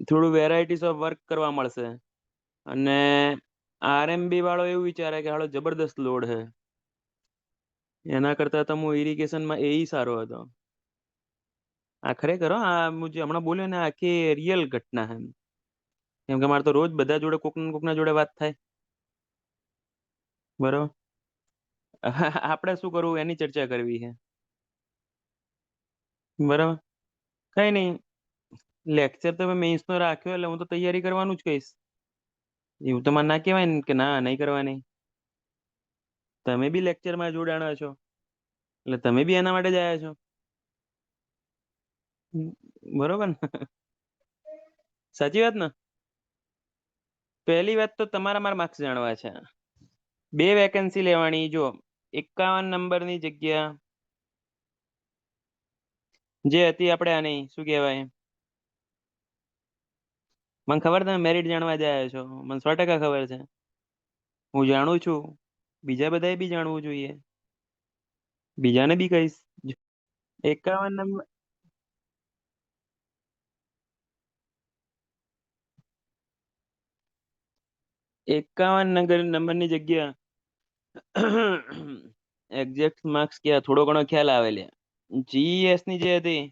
થોડું varieties of work કરવા મળશે. અને આરએમબી વાળો એવું વિચારે કે હાલો જબરદસ્ત લોડ છે, એના કરતા તો હું ઇરિગેશનમાં એ સારો હતો. આ ખરેખર આ હું જે હમણાં બોલ્યો ને આખી રિયલ ઘટના છે. કેમ કે મારે તો રોજ બધા જોડે કોકના જોડે વાત થાય, બરોબર. આપણે શું કરવું એની ચર્ચા કરવી છે, બરાબર. કઈ નહીં, લેક્ચર તો મેઇન્સ નો રાખ્યો એટલે હું તો તૈયારી કરવાનું જ કહીશ. એવું તો મને ના કહેવાય ને કે ના નહીં કરવાની. તમે બી લેક્ચરમાં જોડાણા છો એટલે તમે બી એના માટે જ આવ્યા છો, બરોબર ને? સાચી વાત ને? પહેલી વાત તો તમારા મારા માર્ક્સ જાણવા છે. 2 વેકેન્સી લેવાની. જો 51 નંબરની જગ્યા જે હતી આપણે આની શું કહેવાય, મને ખબર તમે મેરિટ જાણવા જાય છો, મને 100% ખબર છે. હું જાણું છું, બીજા બધાએ બી જાણવું જોઈએ, બીજાને બી કહીશ. 51 નંબર, 51 નંબરની જગ્યા એક્ઝેક્ટ માર્ક્સ ક્યાં થોડો ઘણો ખ્યાલ આવે લે. જીએસ ની જે હતી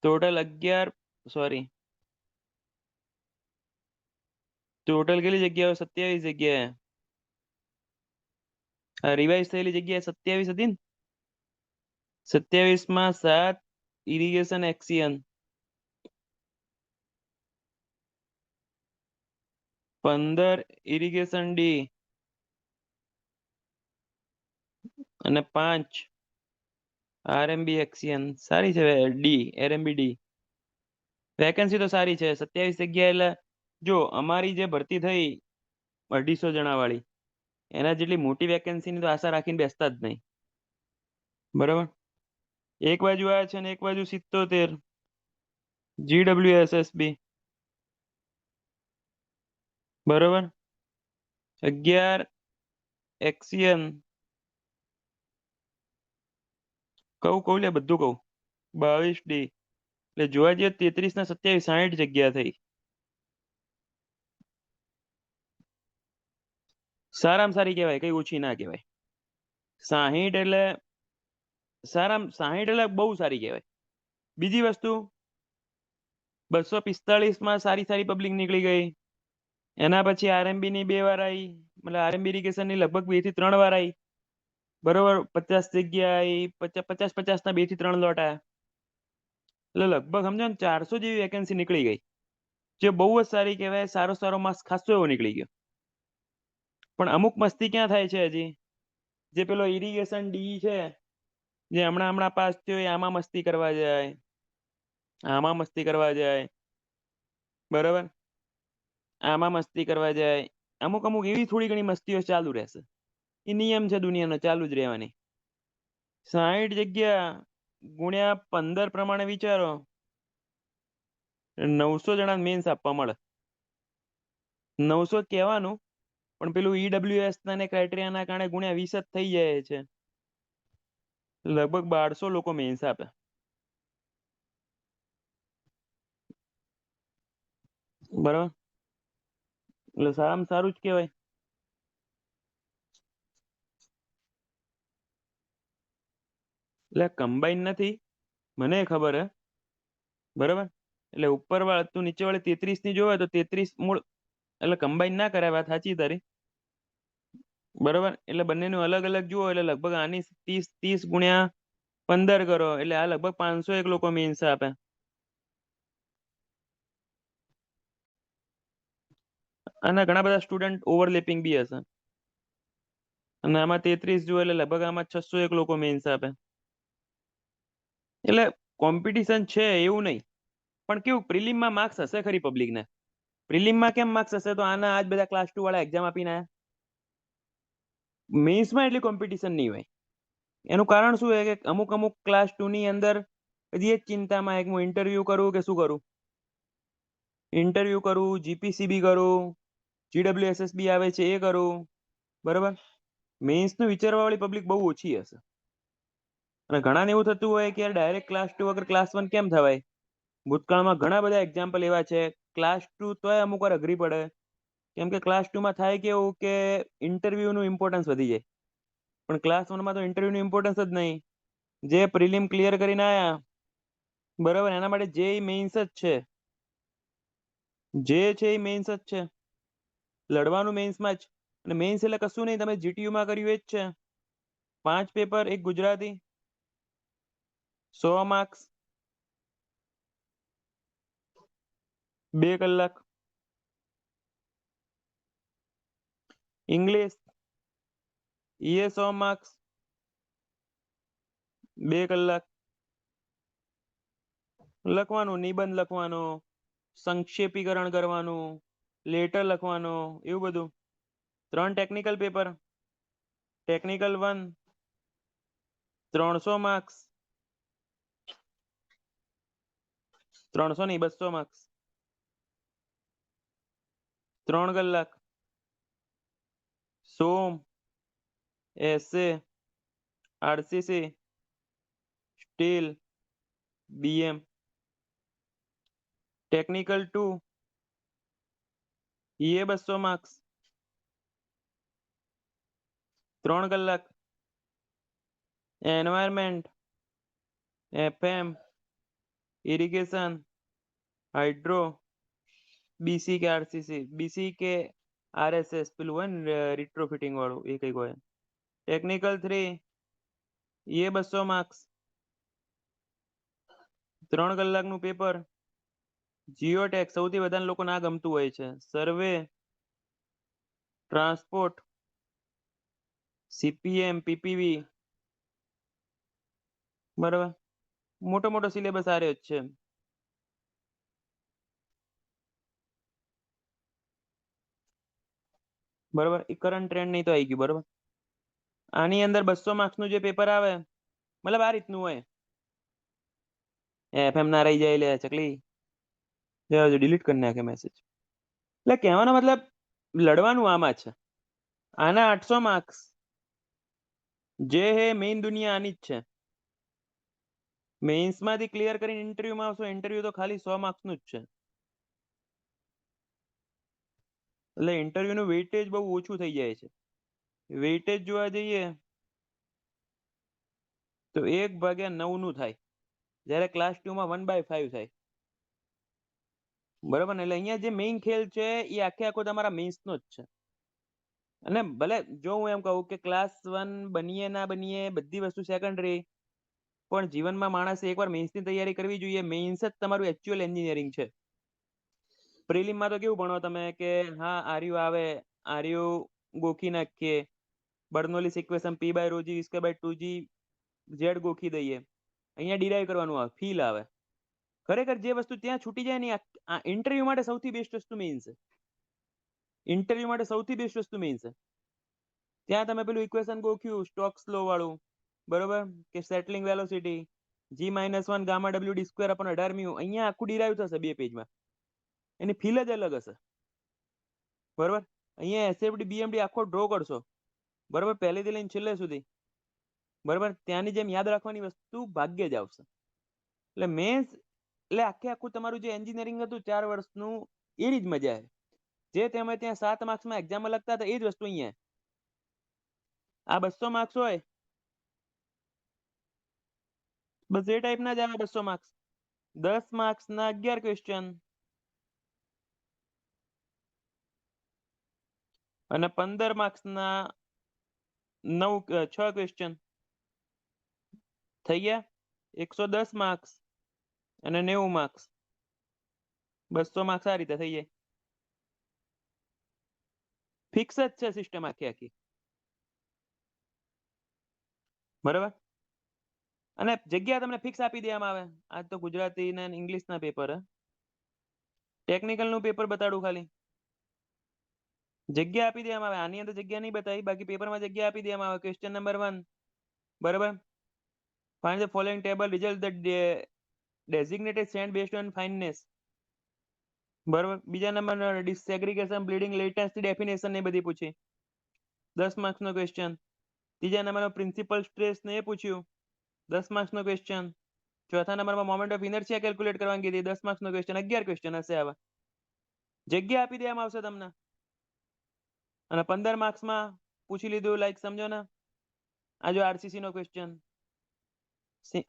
ટોટલ 11, સોરી ટોટલ કેટલી જગ્યાઓ? 27 જગ્યાએ. રિવાઇઝ થયેલી જગ્યા 27 હતી ને. 27 માં 7 ઇરિગેશન એક્સિયન, 15 ઇરિગેશન ડી અને 5 આરએમબી એક્સિયન. સારી છે ડી, આરએમબી ડી. વેકેન્સી તો સારી છે 27 જગ્યા. એટલે જો અમારી જે ભરતી થઈ 250 જણા વાળી, એના જેટલી મોટી વેકેન્સીની તો આશા રાખીને બેસતા જ નહીં, બરાબર. એક બાજુ આ છે ને એક બાજુ 77 GWSSB, બરોબર. 11 એક્સિયન, કહું લે બધું કહું. 22 ડી. એટલે જોવા જઈએ 33 ને 27 60 જગ્યા થઈ. સારામાં સારી કહેવાય, કઈ ઓછી ના કહેવાય. 60 એટલે સારામાં 60 એટલે બહુ સારી કહેવાય. બીજી વસ્તુ 245 માં સારી સારી પબ્લિક નીકળી ગઈ. એના પછી આરએમબી ની 2 વાર આવી, મતલબ આરએમબી ઇરિગેશન ની લગભગ 2 થી 3 વાર આવી, બરોબર. 50 જગ્યા આવી, 50 ના 2 થી 3 લોટ આવ્યા. એટલે લગભગ સમજો ને 400 જેવી વેકેન્સી નીકળી ગઈ, જે બહુ જ સારી કહેવાય. સારો સારો માર્ક્સ ખાસો એવો નીકળી ગયો. પણ અમુક મસ્તી ક્યાં થાય છે હજી, જે પેલો ઇરિગેશન ડી છે, જે હમણાં પાસ થયો એ આમાં મસ્તી કરવા જાય, આમાં મસ્તી કરવા જાય, બરાબર. આમાં મસ્તી કરવા જાય. અમુક અમુક એવી થોડી ઘણી મસ્તીઓ ચાલુ રહેશે. એ નિયમ છે દુનિયાનો, ચાલુ જ રહેવાની. 60 જગ્યા ગુણ્યા 15 પ્રમાણે વિચારો, 900 જણા મેન્સ આપવા મળે. 900 કહેવાનું, પણ પેલું ઈડબ્લ્યુએસ ના ક્રાઇટેરિયાના કારણે ગુણ્યા 20 જ થઈ જાય છે. લગભગ 1200 લોકો મેન્સ આપે, બરાબર. એટલે સારામાં સારું જ કહેવાય. એટલે કમ્બાઈન નથી, મને ખબર હે, બરાબર. એટલે ઉપર વાળા તું નીચે વાળી 33 ની જોવે તો 33 મૂળ, એટલે કમ્બાઈન ના કરાય, વાત સાચી તારી, બરાબર. એટલે બંનેનું અલગ અલગ જુઓ એટલે લગભગ આની 30 ગુણ્યા 15 કરો એટલે આ લગભગ 501 લોકો મેન્સ આપે. અને ઘણા બધા સ્ટુડન્ટ ઓવરલેપિંગ બી હશે. અને આમાં 33 જુઓ એટલે લગભગ આમાં 601 લોકો મેન્સ આપે. એટલે કોમ્પિટિશન છે એવું નહીં, પણ કેવું પ્રિલિમમાં માર્ક્સ હશે ખરી પબ્લિકને. પ્રિલિમમાં કેમ માર્ક્સ હશે? તો આના આજ બધા ક્લાસ 2 વાળા એક્ઝામ આપીને આયા. મેન્સમાં એટલી કોમ્પિટિશન નહીં હોય. એનું કારણ શું છે કે અમુક અમુક ક્લાસ 2 ની અંદર હજી એક ચિંતામાં એક હું ઇન્ટરવ્યુ કરું કે શું કરું, ઇન્ટરવ્યુ કરું, જીપીસીબી કરું, જીડબ્લ્યુએસએસબી આવે છે એ કરું, બરાબર. મેન્સનું વિચારવા વાળી પબ્લિક બહુ ઓછી હશે. અને ઘણાને એવું થતું હોય કે યાર ડાયરેક્ટ ક્લાસ 2 વગર ક્લાસ 1 કેમ થવાય, ભૂતકાળમાં ઘણા બધા એક્ઝામ્પલ એવા છે. ક્લાસ 2 તોય અમુક વાર અઘરી પડે, કેમ કે ક્લાસ 2 માં થાય કેવું કે ઇન્ટરવ્યુ નું ઇમ્પોર્ટન્સ વધી જાય. પણ ક્લાસ 1 માં તો ઇન્ટરવ્યુ નું ઇમ્પોર્ટન્સ જ નહીં. જે પ્રિલિમ ક્લિયર કરીને આયા બરાબર, એના માટે જે મેઇન્સ જ છે, જે છે એ મેઇન્સ જ છે, લડવાનું મેઇન્સમાં જ. અને મેઇન્સ એટલે કશું નહીં, તમે જીટીયુ માં કર્યું એ જ છે. 5 પેપર, એક ગુજરાતી, 100 માર્ક્સ, 2 કલાક. ઇંગ્લિશ એ 100 માર્ક્સ, 2 કલાક. લખવાનું, નિબંધ લખવાનો, સંક્ષેપીકરણ કરવાનું, લેટર લખવાનો, એવું બધું. 3 ટેકનિકલ પેપર, ટેકનિકલ 1 300 માર્ક્સ, 300 નહીં 200 માર્ક્સ, 3 કલાક. સોમ, એસે, આરસીસી, સ્ટીલ, બીએમ. ટેકનિકલ 2 એ 200 માર્ક્સ, 3 કલાક. Environment, FM, irrigation, hydro, BC કે આરસીસી, બીસી કે આરએસએસ, પેલું હોય ને રિટ્રોફિટિંગ વાળું, એ કઈક હોય. ટેકનિકલ 3 એ 200 માર્ક્સ, 3 કલાકનું પેપર. જીઓટેક સૌથી વધારે લોકો ના ગમતું હોય છે. સર્વે, ટ્રાન્સપોર્ટ, સીપીએમ, પીપીવી, બરાબર. મોટો મોટો સિલેબસ આ રહ્યો જ છે. બરાબર, એ કરંટ ટ્રેન્ડ નહીં તો આવી ગયું. બરાબર, આની અંદર 200 માર્ક્સ નું જે પેપર આવે, મતલબ આ રીતનું હોય. એફએમ ના રહી જાય લે ચકલી, ડિલીટ કરી નાખે મેસેજ. એટલે કહેવાનો મતલબ લડવાનું આમાં છે. આના 800 માર્ક્સ, જે હે મેઇન દુનિયા આની જ છે. મેઇન્સ માંથી ક્લિયર કરીને ઇન્ટરવ્યુમાં આવશો, ઇન્ટરવ્યુ તો ખાલી 100 માર્ક્સ નું જ છે. એટલે ઇન્ટરવ્યુ નું વેઇટેજ બહુ ઓછું થઈ જાય છે. વેઇટેજ જોવા જઈએ તો 1/9 નું થાય, જ્યારે ક્લાસ 2 માં 1/5 થાય. બરાબર ને? એટલે અહીંયા જે મેઇન ખેલ છે એ આખો તમારા મેઇન્સ નો જ છે. અને ભલે જો હું એમ કહું કે ક્લાસ 1 બનીએ ના બનીએ બધી વસ્તુ સેકન્ડરી, પણ જીવનમાં માણસે એકવાર મેઇન્સની તૈયારી કરવી જોઈએ. મેઇન્સ જ તમારું એકચ્યુઅલ એન્જિનિયરિંગ છે. પ્રિલિમમાં તો કેવું ભણો તમે કે હા આર્યુ આવે, આર્યુ ગોખી નાખીએ, બર્નોલીસ ઇક્વેશન p/ρg²/2g z ગોખી દઈએ. અહીંયા ડિરાઈવ કરવાનું આવે, ફીલ આવે. ખરેખર જે વસ્તુ ત્યાં છૂટી જાય ને, આ ઇન્ટરવ્યુ માટે સૌથી બેસ્ટ વસ્તુ મેઇન્સ છે. ઇન્ટરવ્યુ માટે સૌથી બેસ્ટ વસ્તુ મેઇન્સ છે. ત્યાં તમે પેલું ઇક્વેશન ગોખ્યું સ્ટોક્સ લો વાળું, બરોબર, કે સેટલિંગ વેલોસિટી g-1 ગામા w_d²/18μ, અહીંયા આખું ડિરાઈવ થશે 2 પેજમાં. એની ફીલ જ અલગ હશે. બરોબર, અહીંયા એસએફડી બીએમડી આખો ડ્રો કરશો, બરોબર, પહેલેથી લઈને છેલ્લે સુધી. બરોબર, ત્યાંની જેમ યાદ રાખવાની વસ્તુ ભાગ્ય જ આવશે. એટલે મેન્સ એટલે આખું તમારું જે એન્જિનિયરિંગ હતું 4 વર્ષનું, એની જ મજા છે. જે તમે ત્યાં 7 માર્ક્સમાં એક્ઝામ લખતા હતા એ જ વસ્તુ અહીંયા. આ 200 માર્ક્સ હોય, બસ એ ટાઈપના જ આવે 200 માર્ક્સ. 10 માર્ક્સના 11 ક્વેશ્ચન અને 15 માર્ક્સના 6 ક્વેશ્ચન થઈ ગયા. 110 માર્ક્સ અને 90 માર્ક્સ, 200 માર્ક્સ આ રીતે થઈ જાય. ફિક્સ જ છે સિસ્ટમ આખી. બરાબર, અને જગ્યા તમને ફિક્સ આપી દેવામાં આવે. આજ તો ગુજરાતી ને ઇંગ્લિશ ના પેપર હે. ટેકનિકલ નું પેપર બતાડું ખાલી, જગ્યા આપી દેવામાં આવે. આની અંદર જગ્યા નહીં બતાવી, બાકી પેપરમાં જગ્યા આપી દેવામાં આવે. ક્વેશ્ચન નંબર 1, બરાબર, find the following table result that designated sand based on fineness. બરાબર, બીજા નંબર ડિસેગ્રીગેશન બ્લીડિંગ લેટન્સી ડેફિનેશન ને બધી પૂછી, 10 માર્ક્સ નો ક્વેશ્ચન. ત્રીજા નંબરનો પ્રિન્સિપલ સ્ટ્રેસ ને એ પૂછ્યું, 10 માર્ક્સ નો ક્વેશ્ચન. ચોથા નંબરમાં મોમેન્ટ ઓફ ઇનર્શિયા કેલ્ક્યુલેટ કરવાની કીધી, 10 માર્ક્સનો ક્વેશ્ચન, 11 ક્વેશ્ચન હશે આવા. જગ્યા આપી દેવામાં આવશે તમને. અને 15 માર્ક્સમાં પૂછી લીધું, લાઈક સમજો ને આ જો આરસીસી નો question,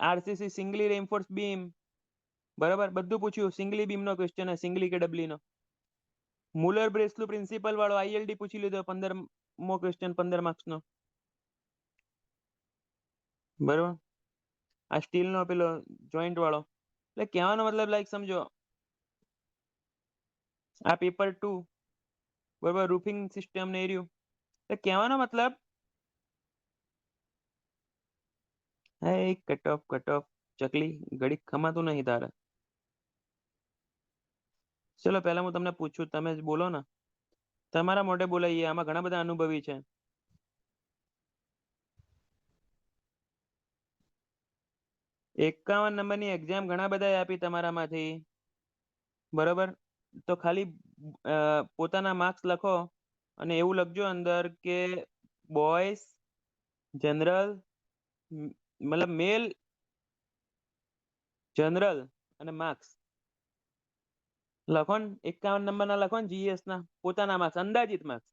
RCC singly reinforce beam, બરાબર, બધું પૂછ્યું. સિંગલી બીમ નો ક્વેશ્ચન હે, સિંગલી કે ડબલી નો. મુલર બ્રેસલુ પ્રિન્સિપલ વાળો આઈએલડી પૂછી લીધો, 15મો ક્વેશ્ચન, 15 માર્ક્સ નો, બરાબર. આ સ્ટીલ નો પેલો જોઈન્ટ વાળો, એટલે કહેવાનો મતલબ લાઈક સમજો આ પેપર 2, બરાબર, રૂફિંગ સિસ્ટમ ને એર્યું, એટલે કહેવાનો મતલબ હે કટ ઓફ ચકલી ઘડી ખમાતું નહીં તારે. ચલો પહેલા હું તમને પૂછું, તમે જ બોલો ને, તમારા મોઢે બોલાઈએ, આમાં ઘણા બધા અનુભવી છે. 51 નંબરની એક્ઝામ ઘણા બધા આપી તમારામાંથી, બરોબર. તો ખાલી પોતાના માર્ક્સ લખો અને એવું લખજો અંદર કે બોયઝ જનરલ, મતલબ મેલ જનરલ અને માર્ક્સ લખો ને. 51 નંબરના લખો ને, જીએસ ના પોતાના માર્ક્સ, અંદાજિત માર્ક્સ,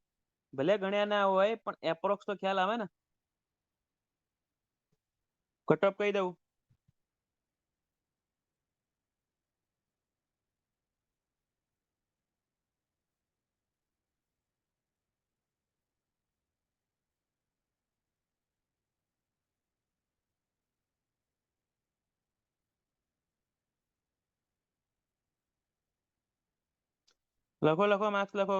ભલે ગણ્યા ના હોય પણ એપ્રોક્સ તો ખ્યાલ આવે ને. કટ ઓફ કહી દઉં? લખો લખો, માર્ક્સ લખો.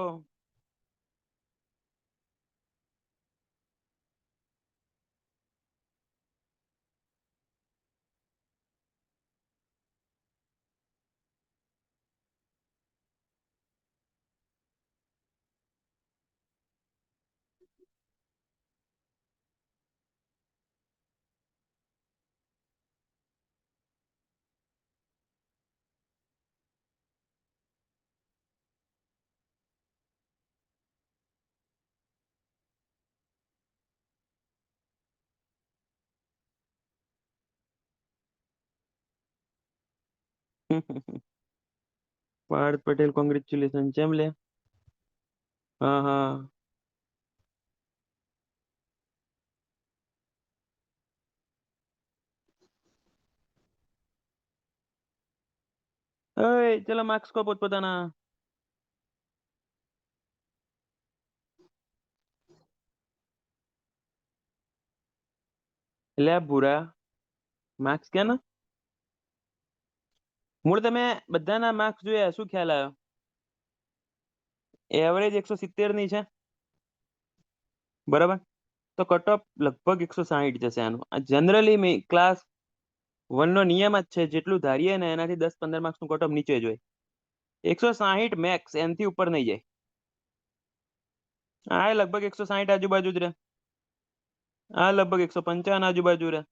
પાર્થ પટેલ, કોંગ્રેચ્યુલેશન. ચેમ લે? હા હા. ચલો માર્ક્સ કો પોતપોતાના. એટલે ભૂરા માર્ક્સ કે ને મૂળ તમે બધાના માર્ક્સ જોયા, શું ખ્યાલ આવ્યો? એવરેજ 170 ની છે, બરાબર. તો કટ ઓફ લગભગ 160 જશે આનું. આ જનરલી ક્લાસ 1 નો નિયમ જ છે, જેટલું ધારીએ ને એનાથી 10-15 માર્ક્સ નું કટ ઓફ નીચે જ હોય. 160 મેક્સ, એનથી ઉપર નહીં જાય. આ લગભગ 160 આજુબાજુ જ રહે. આ લગભગ 155 આજુબાજુ રહે.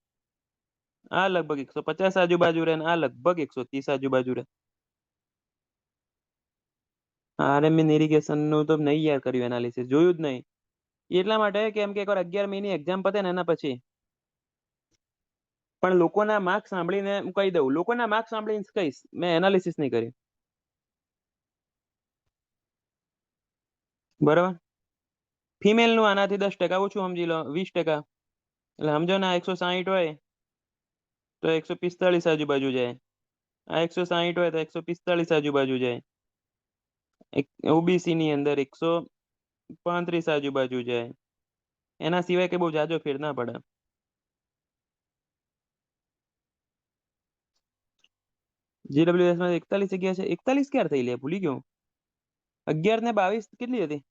આ લગભગ 150 આજુબાજુ રહે. આ લગભગ 130 આજુબાજુ રહે. આરએમબી ઇરિગેશન નું તો નહીં યાર કર્યું એનાલિસિસ, જોયું જ નહીં. એટલા માટે કેમ કે એકવાર 11 મહિની એક્ઝામ પતે ને એના પછી. પણ લોકોના માર્ક્સ સાંભળીને હું કહી દઉં, લોકોના માર્ક્સ સાંભળીને કહીશ, મેં એનાલિસિસ નહીં કર્યું, બરાબર. ફિમેલ નું આનાથી 10% ઓછું સમજી લો, 20%. એટલે સમજો ને, આ 160 હોય તો 145 આજુબાજુ જાય. આ 160 હોય તો 145 આજુબાજુ જાય. ઓબીસી ની અંદર 135 આજુબાજુ જાય. એના સિવાય કે બહુ જાજો ફેર ના પડે. જીડબ્લ્યુએસ માં 41 જગ્યા છે. 41 ક્યારે થઈ લે, ભૂલી ગયો. 11 ને 22 કેટલી હતી?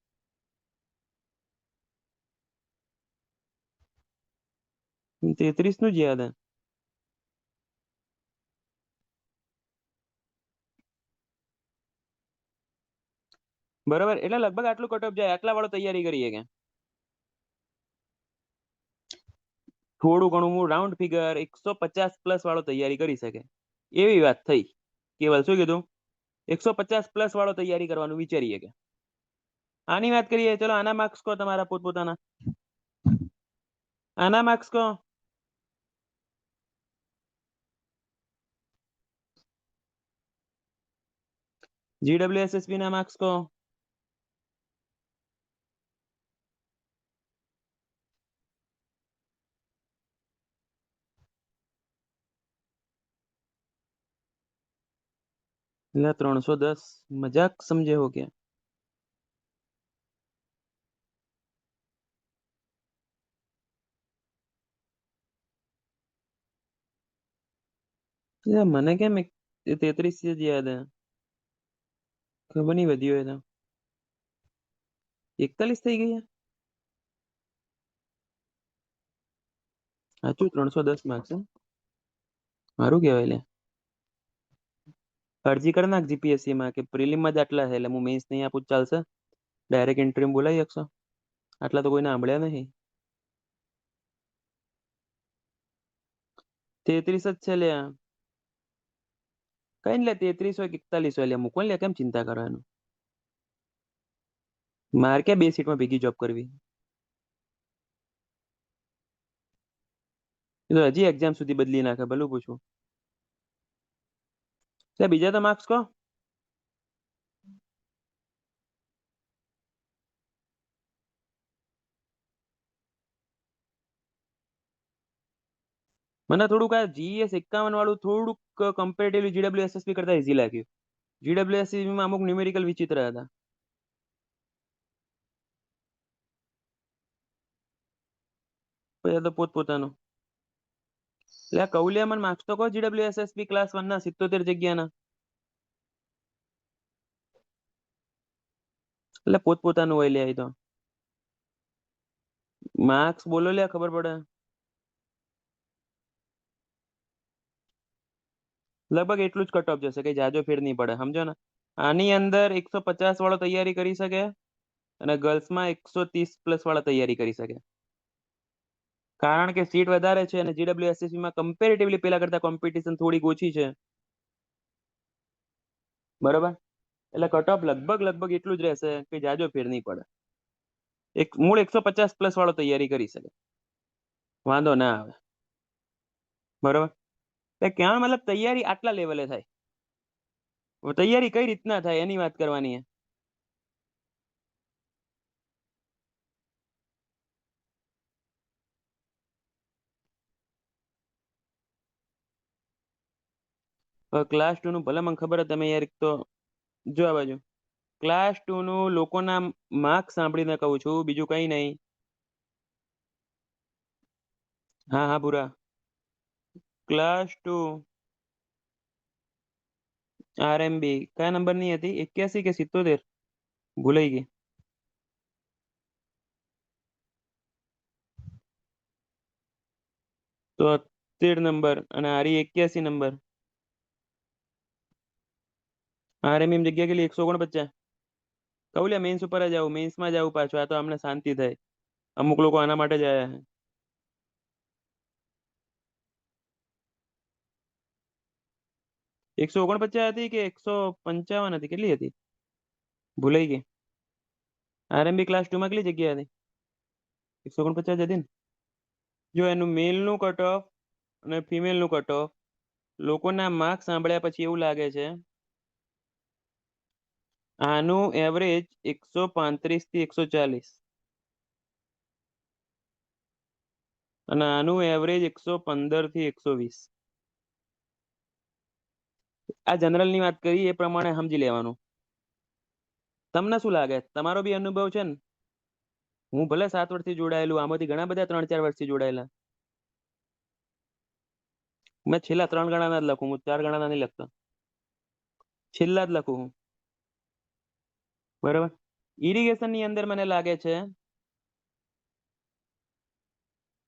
33 નું જ યાદ હે. બરાબર, એટલે લગભગ આટલું કટ ઓફ જાય. આટલા વાળો તૈયારી કરીએ કે થોડું ઘણું હું રાઉન્ડ ફિગર 150+ વાળો તૈયારી કરી શકે એવી વાત થઈ. કેવલ શું કીધું? 150+ વાળો તૈયારી કરવાનું વિચારીએ કે આની વાત કરીએ. ચલો આના માર્ક્સ કહો તમારા પોતપોતાના. આના માર્ક્સ કહો. GWSSB ના માર્ક્સ કહો. એટલે 310 મજાક સમજે હો क्या? यार મને કેમ 33 જ યાદ હે. ખબર નહીં વધ્યો હોય તો 41 થઈ ગઈ. સાચું 310 માર્ક્સ. મારું કહેવાય લે. અરજી કરી નાખ જીપીએસસી માં કે પ્રિલિમ માં જ આટલા છે એટલે હું મેન્સ નહીં આપું તો ચાલશે. ડાયરેક્ટ ઇન્ટરવ્યુ બોલાવી શકશો. આટલા તો કોઈને સાંભળ્યા નહીં. 33 જ છે લ્યા. કઈ લે 33 હોય કે 41 હોય લે મૂકો લે કેમ ચિંતા કરવાનું. મારે ક્યાં 2 સીટમાં ભેગી જોબ કરવી. એ તો હજી એક્ઝામ સુધી બદલી નાખે ભલું પૂછું. બીજા તો માર્ક્સ કહો. મને થોડુંક આ GS 51 વાળું થોડુંક કમ્પેરેટિવલી GWSSB કરતા ઈઝી લાગ્યું. GWSSB માં અમુક ન્યુમેરિકલ વિચિત્ર હતા. પછી તો પોતપોતાનું. એટલે કૌલિયા મને માર્ક્સ તો કહો GWSSB ક્લાસ 1 ના 77 જગ્યાના. એટલે પોતપોતાનું હોય લે તો. માર્ક્સ બોલો લે ખબર પડે. લગભગ એટલું જ કટ ઓફ જશે કઈ જાજો ફેર નહીં પડે સમજો ને. આની અંદર 150 વાળો તૈયારી કરી શકે અને ગર્લ્સમાં 130 પ્લસ વાળા તૈયારી કરી શકે. કારણ કે સીટ વધારે છે અને GWSSB માં કમ્પેરેટિવલી પેલા કરતા કોમ્પિટિશન થોડીક ઓછી છે. બરોબર. એટલે કટ ઓફ લગભગ એટલું જ રહેશે કે જાજો ફેર નહીં પડે. મૂળ 150 પ્લસ વાળો તૈયારી કરી શકે. વાંધો ના આવે. બરોબર. ક્યાં મતલબ તૈયારી આટલા લેવલે થાય. તૈયારી કઈ રીતના થાય એની વાત કરવાની છે. ક્લાસ 2 નું ભલે મને ખબર તમે યાર એક તો જો આ બાજુ ક્લાસ 2 નું લોકોના માર્ક્સ સાંભળીને કહું છું બીજું કઈ નહીં. હા હા પૂરા. ક્લાસ 2 RMB કયા નંબર ની હતી 81 કે 77 ભૂલાઈ ગઈ. તો 13 નંબર અને આરી 81 નંબર. RMB જગ્યા કેટલી 149. કહું લે મેન્સ ઉપર જ આવું મેન્સમાં જ આવું પાછું આ તો અમને શાંતિ થાય. અમુક લોકો આના માટે જ આયા છે. 149 હતી કે 155 હતી કેટલી હતી ભૂલાઈ ગઈ. RMB ક્લાસ 2 માં કેટલી જગ્યા હતી 149 હતી ને. જો એનું મેલ નું કટ ઓફ અને ફિમેલ નું કટ ઓફ લોકોના માર્ક્સ સાંભળ્યા પછી એવું લાગે છે આનું એવરેજ 135 થી 140 અને આનું એવરેજ 115 થી 120. આ જનરલ ની વાત કરી એ પ્રમાણે સમજી લેવાનું. તમને શું લાગે તમારો બી અનુભવ છે ને. હું ભલે 7 વર્ષથી જોડાયેલું આમાંથી ઘણા બધા 3-4 વર્ષથી જોડાયેલા. મેં છેલ્લા 3 ગણાના જ લખું હું 4 ગણાના નહીં લખતો. છેલ્લા જ લખું હું. બરાબર. ઇરિગેશન ની અંદર મને લાગે છે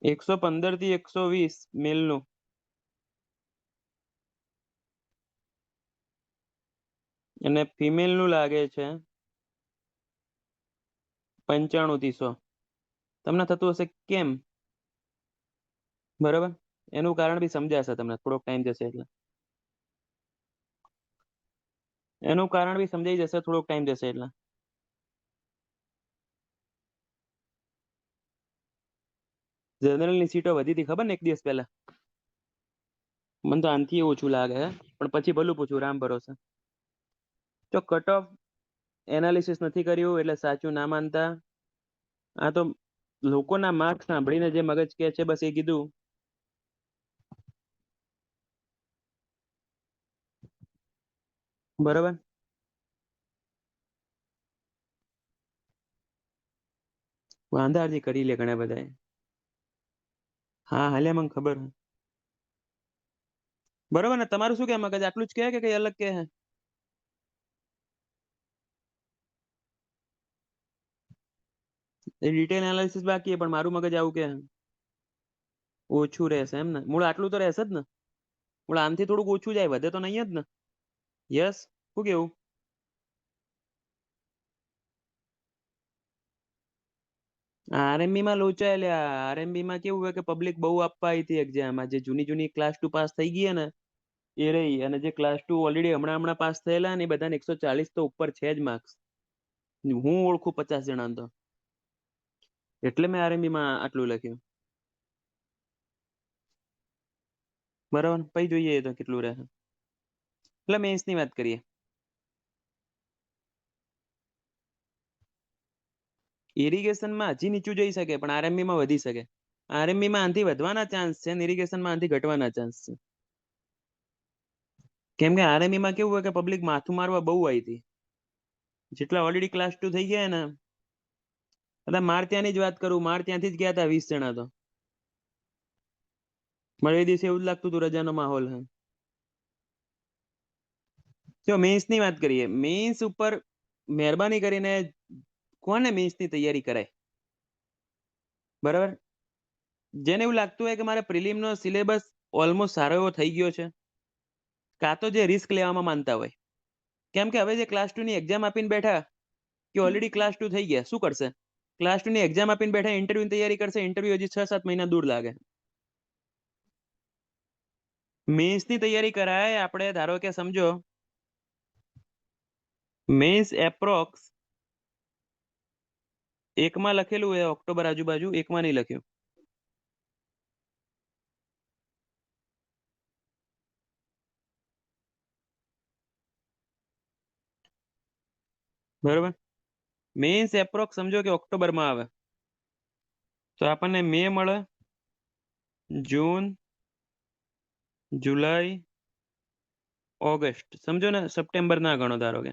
115 થી 120 મેલ નું અને ફિમેલ નું લાગે છે 95 થી 100. તમને થતું હશે કેમ. બરાબર. એનું કારણ બી સમજાશે તમને થોડોક ટાઈમ જશે એટલે. એનું કારણ બી સમજાઈ જશે થોડોક ટાઈમ જશે એટલે. જનરલ ની સીટો વધી હતી ખબર ને એક દિવસ પહેલા. મને તો આનથી ઓછું લાગે હે પણ પછી ભલું પૂછું રામ ભરોસે. તો કટ ઓફ એનાલિસિસ નથી કર્યું એટલે સાચું ના માનતા. આ તો લોકોના માર્ક્સ સાંભળીને જે મગજ કે છે બસ એ કીધું. બરાબર. વાંધા હજી કરી લે ઘણા બધા. હા હાલે મને ખબર. બરોબર ને તમારું શું કે મગજ આટલું જ કે કઈ અલગ કે હે? એ ડિટેલ એનાલિસિસ બાકી પણ મારું મગજ આવું કે ઓછું રહેશે એમ ને? મૂળ આટલું તો રહેશે જ ને? મૂળ આમથી થોડુંક ઓછું જાય, વધે તો નહીં જ ને? યસ. શું કેવું? આરએમબી માં લોચા લ્યા. આરએમબી માં કેવું હોય કે પબ્લિક બહુ આપવા આવી હતી એક્ઝામ. જે જૂની જૂની ક્લાસ 2 પાસ થઈ ગઈ ને એ રહી, અને જે ક્લાસ 2 ઓલરેડી હમણાં હમણાં પાસ થયેલા ને એ બધાને 140 તો ઉપર છે જ માર્ક્સ. હું ઓળખું 50 જણા તો. એટલે મેં આરએમબી માં આટલું લખ્યું. બરાબર. પછી જોઈએ તો કેટલું રહે. એટલે મેન્સ ની વાત કરીએ. ઇરિગેશન માં હજી નીચું જઈ શકે પણ આરએમબી માં વધી શકે. આરએમબી માં આનાથી વધવાના ચાન્સ છે, ઇરિગેશન માં આનાથી ઘટવાના ચાન્સ છે. કેમ કે આરએમબી માં કેવું હોય કે પબ્લિક માથું મારવા બહુ આવી હતી. જેટલા ઓલરેડી ક્લાસ 2 થઈ ગયા ને, એટલે માર ત્યાંની જ વાત કરું, માર ત્યાંથી જ ગયા હતા 20 જણા તો. મને એ દિવસે એવું જ લાગતું હતું રજાનો માહોલ હે. જો મેન્સ ની વાત કરીએ, મેન્સ ઉપર મહેરબાની કરીને કોને મેન્સ ની તૈયારી કરાય? બરાબર. જેને એવું લાગતું હોય કે મારે પ્રિલિમ નો સિલેબસ ઓલમોસ્ટ સારો એવો થઈ ગયો છે, કાં તો જે રિસ્ક લેવામાં માનતા હોય. કેમ કે હવે જે ક્લાસ 2 ની એક્ઝામ આપીને બેઠા કે ઓલરેડી ક્લાસ 2 થઈ ગયા, શું કરશે? ક્લાસ 2 ની એક્ઝામ આપીને બેઠા ઇન્ટરવ્યુ ની તૈયારી કરશે. ઇન્ટરવ્યુ હજી 6-7 મહિના દૂર લાગે. મેન્સ ની તૈયારી કરાય. આપણે ધારો કે સમજો મેન્સ એપ્રોક્સ એકમાં લખેલું હોય ઓક્ટોબર આજુબાજુ, એકમાં નહીં લખ્યું. બરોબર. મેન્સ એપ્રોક્સ સમજો કે ઓક્ટોબરમાં આવે તો આપણને મે મળે, જૂન, જુલાઈ, ઓગસ્ટ. સમજો ને, સપ્ટેમ્બર ના ગણો ધારો કે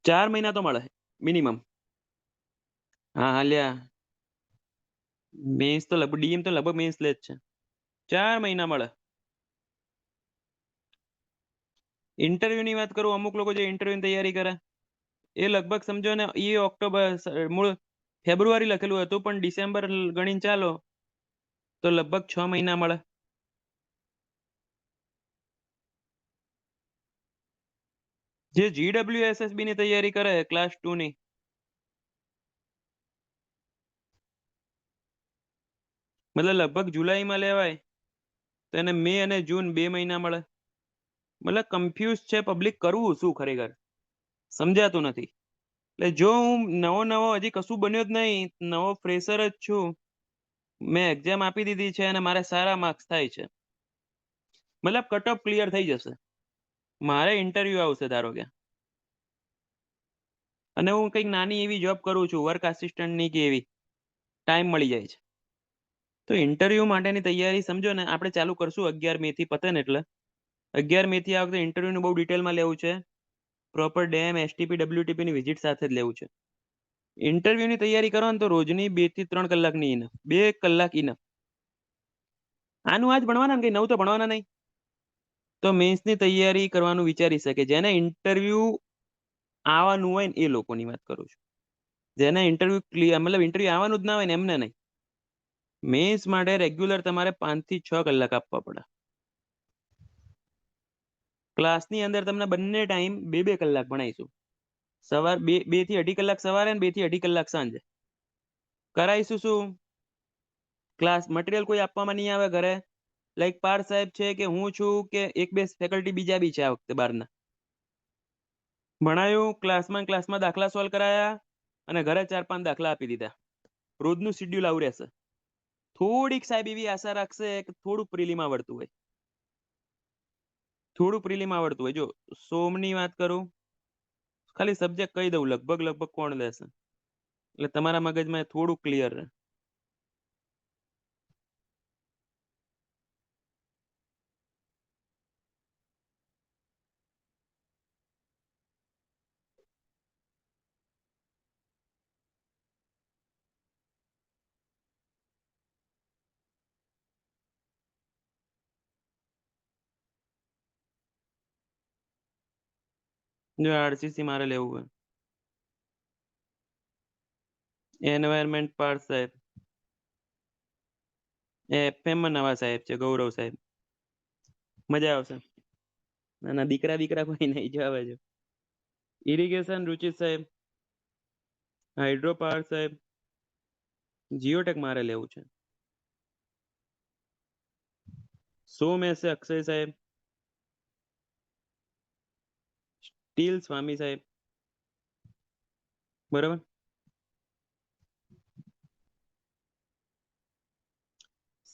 4 મહિના તો મળે મિનિમમ. હા હાલ્યા. મેન્સ તો લગભગ ડીએમ તો લગભગ મેન્સ લે જ છે. 4 મહિના મળે. ઇન્ટરવ્યુ ની વાત કરું, અમુક લોકો જે ઇન્ટરવ્યુ ની તૈયારી કરે એ લગભગ સમજો ને એ ઓક્ટોબર મૂળ ફેબ્રુઆરી લખેલું હતું પણ ડિસેમ્બર ગણીને ચાલો તો લગભગ 6 મહિના મળે. જે GWSSB ની તૈયારી કરે ક્લાસ 2 ની, મતલબ લગભગ જુલાઈમાં લેવાય તો એને મે અને જૂન 2 મહિના મળે. મતલબ કન્ફ્યુઝ છે પબ્લિક, કરવું શું ખરેખર સમજાતું નથી. એટલે જો હું નવો નવો હજી કશું બન્યો જ નહીં, નવો ફ્રેશર જ છું, મેં એક્ઝામ આપી દીધી છે અને મારે સારા માર્ક્સ થાય છે, મતલબ કટ ઓફ ક્લિયર થઈ જશે, મારે ઇન્ટરવ્યુ આવશે ધારો કે, અને હું કંઈક નાની એવી જોબ કરું છું વર્ક આસિસ્ટન્ટની કે એવી, ટાઈમ મળી જાય છે. તો ઇન્ટરવ્યુ માટેની તૈયારી સમજો ને આપણે ચાલુ કરશું 11 મે થી, પતે ને એટલે 11 મે થી આ વખતે ઇન્ટરવ્યુનું બહુ ડિટેલમાં લેવું છે. પ્રોપર ડેમ, એસટીપી, ડબ્લ્યુટીપી ની વિઝિટ સાથે જ લેવું છે. ઇન્ટરવ્યુ ની તૈયારી કરો ને તો રોજની 2 થી 3 કલાકની ઇનફ, 2 કલાક ઇનફ. આનું આજ ભણવાના ને કઈ નવું તો ભણવાના નહીં. તો મેન્સની તૈયારી કરવાનું વિચારી શકે. જેને ઇન્ટરવ્યુ આવવાનું હોય ને એ લોકોની વાત કરું છું. જેને ઇન્ટરવ્યુ ક્લિયર મતલબ ઇન્ટરવ્યુ આવવાનું જ ના હોય ને એમને નહીં. મેન્સ માટે રેગ્યુલર તમારે 5 થી 6 કલાક આપવા પડે. ક્લાસની અંદર તમને બંને ટાઈમ 2-2 કલાક ભણાઈશું. સવાર 2 થી 2.5 કલાક સવારે ને 2 થી 2.5 કલાક સાંજે. કરાઈશું શું? ક્લાસ મટીરિયલ કોઈ આપવામાં નહીં આવે ઘરે. લાઈક પાર સાહેબ છે કે હું છું કે 1-2 ફેકલ્ટી બીજા બી છે આ વખતે બહારના. ભણાયું, ક્લાસમાં દાખલા સોલ્વ કરાયા અને ઘરે 4-5 દાખલા આપી દીધા. રોજનું શિડ્યુલ આવું રહેશે. થોડીક સાહેબ એવી આશા રાખશે કે થોડુંક પ્રિલીમ આવડતું હોય. થોડું પ્રિલિમ આવડતું હોય, જો સોમની વાત કરું, ખાલી સબ્જેક્ટ કહી દઉં, લગભગ લગભગ કોણ લેશે, એટલે તમારા મગજમાં થોડું ક્લિયર રહે. જો આરસીસી મારે લેવું હોય, એન્વાયરમેન્ટ પાર્ટ સાહેબ, એ એફએમ માં નવા સાહેબ છે, ગૌરવ સાહેબ, મજા આવશે. ના ના, દીકરા દીકરા કોઈ નહીં, જો આવે છે. ઇરિગેશન રુચિત સાહેબ, હાઇડ્રો પાવર સાહેબ, જીઓટેક મારે લેવું છે. સોમ એસે અક્ષય સાહેબ, સ્ટીલ સ્વામી સાહેબ, બરાબર.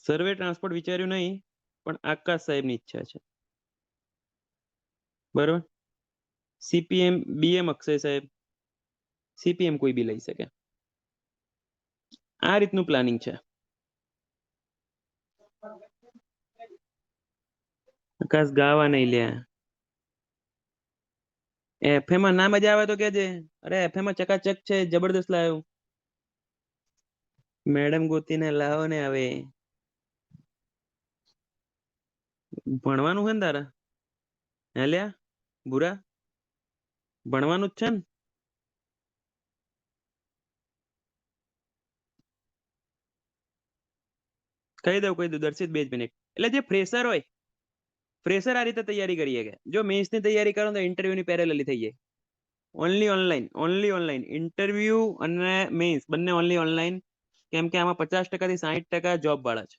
સર્વે ટ્રાન્સપોર્ટ વિચાર્યું નહીં, પણ આકાશ સાહેબની ઈચ્છા છે, બરાબર. સીપીએમ બીએમ અક્ષય સાહેબ, સીપીએમ કોઈ બી લઈ શકે. આ રીતનું પ્લાનિંગ છે. આકાશ ગાવા નહીં લે. એફએમ માં ના મજા આવે તો કેજે, અરે એફએમ માં ચકાચક છે, જબરદસ્ત લાવ્યો. મેડમ ગોતીને લાવો ને હવે. ભણવાનું છે ને તારે, હે લ્યા ભૂરા, ભણવાનું જ છે ને. કહી દઉં દર્શિત, 2 મિનિટ. એટલે જે ફ્રેશર હોય, ફ્રેશર આ રીતે તૈયારી કરીએ કે જો મેન્સ ની તૈયારી કરો તો ઇન્ટરવ્યુ ની પેરેલલી થઈ જાય. ઓનલી ઓનલાઈન ઇન્ટરવ્યુ અને મેન્સ બંને ઓનલી ઓનલાઈન. કેમ કે આમાં 50% થી 60% જોબ વાળા છે.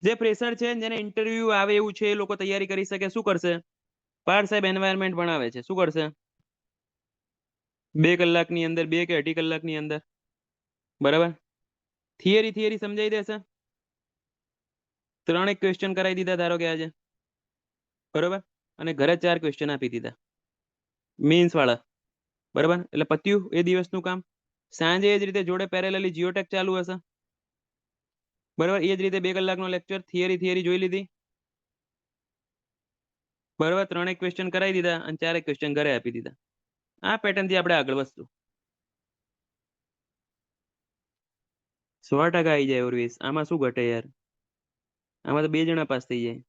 જે ફ્રેશર છે, જેને ઇન્ટરવ્યુ આવે એવું છે, એ લોકો તૈયારી કરી શકે. શું કરશે? પાર્થ સાહેબ એન્વાયરમેન્ટ ભણાવે છે, શું કરશે? 2 કલાકની અંદર, 2 કે 2.5 કલાકની અંદર, બરાબર. થિયરી થિયરી સમજાઈ દેશે. 3 ક્વેશ્ચન કરાવી દીધા ધારો કે આજે, બરાબર, અને ઘરે 4 ક્વેશ્ચન આપી દીધા મેન્સ વાળા, બરાબર. એટલે પત્યું એ દિવસનું કામ. સાંજે એ જ રીતે જોડે પેરેલલી જીઓટેક ચાલુ હશે, બરાબર. એ જ રીતે 2 કલાકનો લેક્ચર, થિયરી થિયરી જોઈ લીધી, બરાબર. 3 ક્વેશ્ચન કરાવી દીધા અને 4 ક્વેશ્ચન ઘરે આપી દીધા. આ પેટર્ન થી આપણે આગળ વધશું. 100% આવી જાય ઓરવીસ, આમાં શું ઘટે યાર, આમાં તો 2 જણા પાસ થઈ જાય.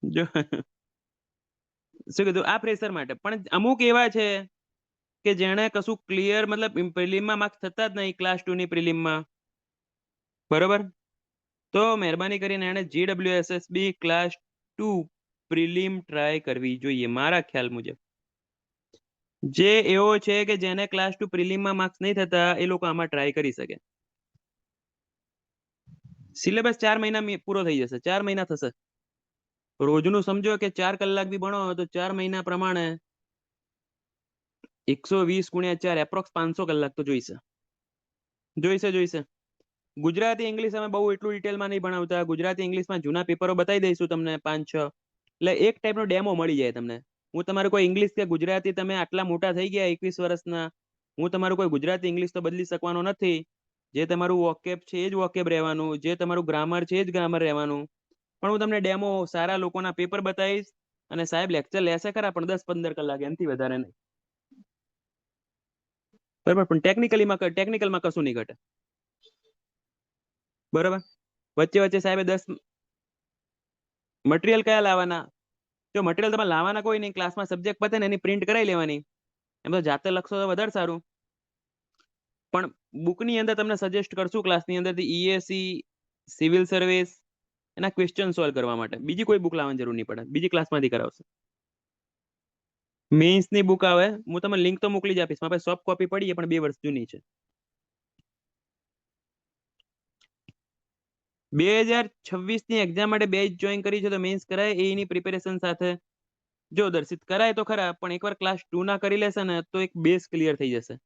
જો શું કીધું, આ પ્રેશર માટે. પણ અમુક એવા છે કે જેણે કશું ક્લિયર, મતલબ પ્રિલિમમાં માર્ક્સ થતા જ નહીં, ક્લાસ 2 ની પ્રિલિમમાં, બરોબર. તો મહેરબાની કરીને એને GWSSB ક્લાસ 2 પ્રિલિમ ટ્રાય કરવી જોઈએ મારા ખ્યાલ મુજબ. જે એવો છે કે જેને ક્લાસ 2 પ્રિલિમમાં માર્ક્સ નહીં થતા, એ લોકો આમાં ટ્રાય કરી શકે. સિલેબસ 4 મહિના પૂરો થઈ જશે, 4 મહિના થશે. રોજનું સમજો કે 4 કલાક બી ભણો તો 4 મહિના પ્રમાણે 120 × 4 એપ્રોક્સ 500 કલાક તો જોઈશે. જોઈશે. ગુજરાતી ઇંગ્લિશ અમે બહુ એટલું ડિટેલમાં નહીં ભણાવતા. ગુજરાતી ઇંગ્લિશમાં જૂના પેપરો બતાવી દઈશું તમને 5-6, એટલે એક ટાઈપનો ડેમો મળી જાય તમને. હું તમારું કોઈ ઇંગ્લિશ કે ગુજરાતી, તમે આટલા મોટા થઈ ગયા 21 વર્ષના, હું તમારું કોઈ ગુજરાતી ઇંગ્લિશ તો બદલી શકવાનો નથી. જે તમારું વોકેબ છે એ જ વોકેબ રહેવાનું, જે તમારું ગ્રામર છે એ જ ગ્રામર રહેવાનું. પણ હું તમને ડેમો સારા લોકોના પેપર બતાવીશ, અને સાહેબ લેક્ચર લેશે ખરા, પણ 10-15 કલાક, એનાથી વધારે નહીં, બરાબર. પણ ટેકનિકલમાં કશું નહીં ઘટે, બરાબર. વચ્ચે વચ્ચે સાહેબે 10 મટીરિયલ કયા લાવવાના, જો મટીરિયલ તમે લાવવાના કોઈ નહીં, ક્લાસમાં સબ્જેક્ટ પતે ને એની પ્રિન્ટ કરાવી લેવાની. એમ તો જાતે લખશો તો વધારે સારું, પણ બુકની અંદર તમને સજેસ્ટ કરશું ક્લાસની અંદરથી ESE, સિવિલ સર્વિસ, એના ક્વેશ્ચન સોલ્વ કરવા માટે. બીજી કોઈ બુક લાવવાની જરૂર નહીં પડે, બીજી ક્લાસમાંથી કરાવશે. મેન્સની બુક આવે, હું તમને લિંક તો મોકલી જ આપીશ, મારી પાસે સોફ્ટ કોપી પડી છે, પણ 2 વર્ષ જૂની છે. 2026ની એક્ઝામ માટે બેચ જોઈન કરી છે, તો મેન્સ કરાય એની પ્રિપેરેશન સાથે. જો દર્શિત કરાય તો ખરા, પણ એકવાર ક્લાસ 2 ના કરી લેશે ને તો એક બેઝ ક્લિયર થઈ જશે,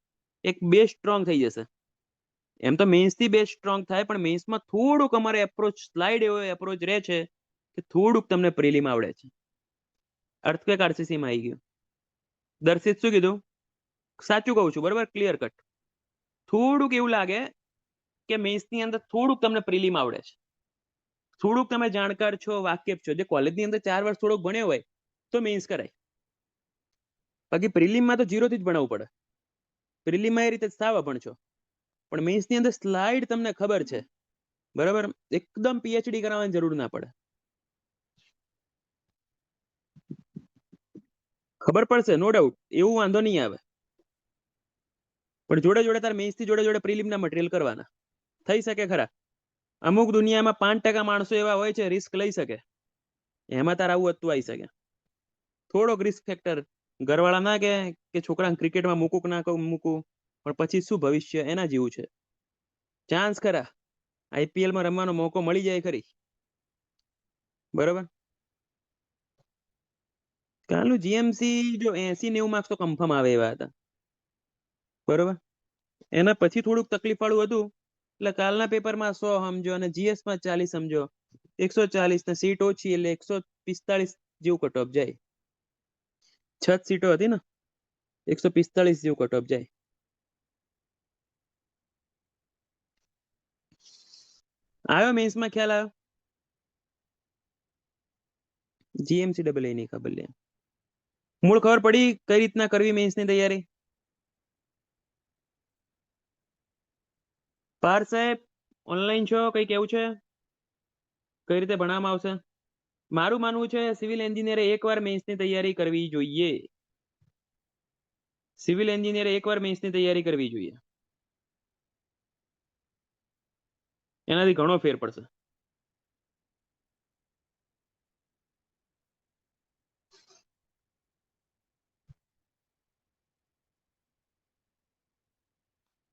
એક બેઝ સ્ટ્રોંગ થઈ જશે. એમ તો મેન્સ થી બેસ્ટ સ્ટ્રોંગ થાય, પણ મેન્સમાં થોડુંક અમારે એપ્રોચ સ્લાઇડ એવો એપ્રોચ રહે છે કે થોડુંક તમને પ્રિલિમ આવડે છે. અર્થક્વેક આરસીસી માં આવી ગયું. દર્શિત શું કીધું? સાચું કહું છું બરોબર, ક્લિયર કટ. થોડુંક એવું લાગે કે મેન્સ ની અંદર થોડુંક તમને પ્રિલિમ આવડે છે, થોડુંક તમે જાણકાર છો, વાકેફ છો. જે કોલેજની અંદર 4 વર્ષ થોડુંક ભણ્યો હોય તો મેન્સ કરાય, બાકી પ્રિલિમમાં તો જીરો થી જ ભણાવવું પડે. પ્રિલિમમાં એ રીતે સાવ અભણ છો, પણ મેન્સ ની અંદર સ્લાઇડ તમને ખબર છે બરાબર, એકદમ પીએચડી કરાવવાની જરૂર ના પડે. ખબર પડશે નો ડાઉટ, એવું વાંધો નહીં આવે, પણ જોડે જોડે તાર મેન્સ થી જોડે જોડે પ્રિલિમ ના મટીરિયલ કરવાના થઈ શકે ખરા. અમુક દુનિયામાં 5% માણસો એવા હોય છે રિસ્ક લઈ શકે, એમાં તાર આવું હતું આવી શકે. થોડોક રિસ્ક ફેક્ટર, ઘરવાળા ના કે છોકરાને ક્રિકેટમાં મૂકું કે ના મૂકું, પણ પછી શું ભવિષ્ય એના જેવું છે. ચાન્સ ખરા, આઈપીએલ માં રમવાનો મોકો મળી જાય ખરી, બરોબર. કાલનું જીએમસી જો 80-90 માર્ક્સ તો કન્ફર્મ આવે એવા હતા, બરોબર. એના પછી થોડુંક તકલીફ વાળું હતું, એટલે કાલના પેપરમાં 100 સમજો અને જીએસ માં 40 સમજો, 140 ને સીટ ઓછી એટલે 145 જેવું કટ ઓફ જાય. 6 સીટો હતી ને, 145 જેવું કટ ઓફ જાય. આવ્યો મેન્સ માં ખ્યાલ આવ્યો? જીએમસી ડબલ એ ની ખબર લે, મૂળ ખબર પડી કઈ રીતના કરવી મેન્સ ની તૈયારી? પાર સાહેબ ઓનલાઈન છો, કઈ કેવું છે? કઈ રીતે ભણવામાં આવશે? મારું માનવું છે સિવિલ એન્જિનિયરે એકવાર મેન્સ ની તૈયારી કરવી જોઈએ. સિવિલ એન્જિનિયરે એકવાર મેન્સ ની તૈયારી કરવી જોઈએ, એનાથી ઘણો ફેર પડશે.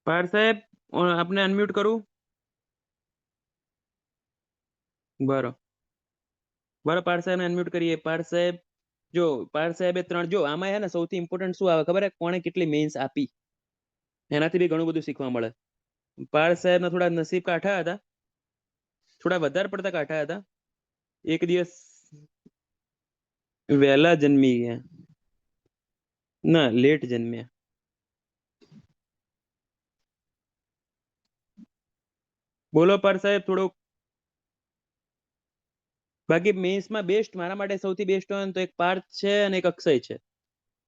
પાર સાહેબ આપને અનમ્યુટ કરું? બરો બરો પાર સાહેબ અનમ્યુટ કરીએ. પાર સાહેબ જો, પાર સાહેબે 3 જો આમાં હે ને સૌથી ઇમ્પોર્ટન્ટ શું આવે ખબર હે? કોણે કેટલી મેન્સ આપી, એનાથી બી ઘણું બધું શીખવા મળે. પાર સાહેબ ના થોડા નસીબ કાઠા હતા, થોડા વધારે પડતા કાઠા હતા. એક દિવસ વહેલા જન્મી ગયા, ના લેટ જન્મ્યા. બોલો પાર સાહેબ થોડુંક. બાકી મેન્સમાં બેસ્ટ મારા માટે સૌથી બેસ્ટ હોય તો એક પાર્થ છે અને એક અક્ષય છે.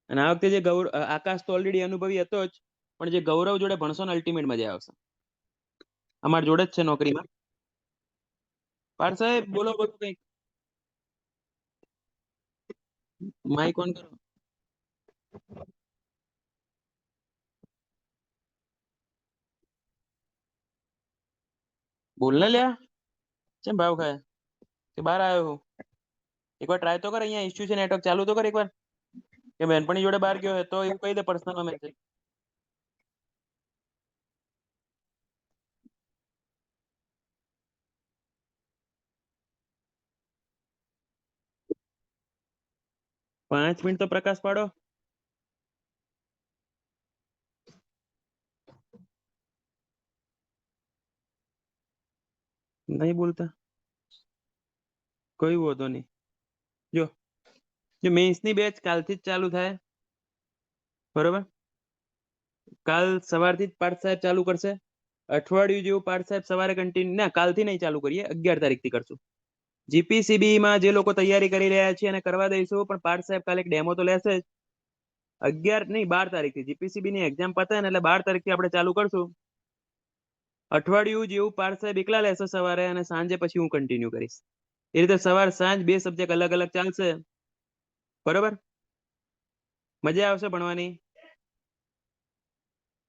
અને આ વખતે જે આકાશ તો ઓલરેડી અનુભવી હતો જ, પણ જે ગૌરવ જોડે ભણશો ને અલ્ટિમેટ મજા આવશે. અમાર જોડે જ છે નોકરીમાં. પાર્થ સાહેબ બોલો બોલો કઈક. માઇક ઓન કરો. બોલને લ્યા. ચેમ ભાવ ખાય કે બહાર આવ્યો હું? એકવાર ટ્રાય તો કર, અહીંયા ઇશ્યુ છે નેટવર્ક ચાલુ તો કર એકવાર. કે બેનપણી જોડે બહાર ગયો હોય તો એવું કહી દે પર્સનલ મેસેજ. 5 મિનિટ તો પ્રકાશ પાડો. નહીં બોલતા કઈ વાંધો નહીં. જો જો મેન્સની બેચ કાલથી જ ચાલુ થાય, બરોબર. કાલ સવારથી જ પાર્થ સાહેબ ચાલુ કરશે. અઠવાડિયું જેવું પાર્થ સાહેબ સવારે કન્ટિન્યુ, ના કાલથી નહીં ચાલુ કરીએ, 11 તારીખથી કરશું. જીપીસીબી માં જે લોકો તૈયારી કરી રહ્યા છે એને કરવા દઈશું, પણ પાર્થ સાહેબ કાલે એક ડેમો તો લેશે જ. 11 નહીં 12 તારીખથી જીપીસીબી ની એક્ઝામ પતે ને એટલે 12 તારીખથી આપણે ચાલુ કરશું. અઠવાડિયું જેવું પાર્થ સાહેબ એકલા લેશે સવારે, અને સાંજે પછી હું કન્ટિન્યુ કરીશ. એ રીતે સવાર સાંજ 2 સબ્જેક્ટ અલગ અલગ ચાલશે, બરોબર. મજા આવશે ભણવાની,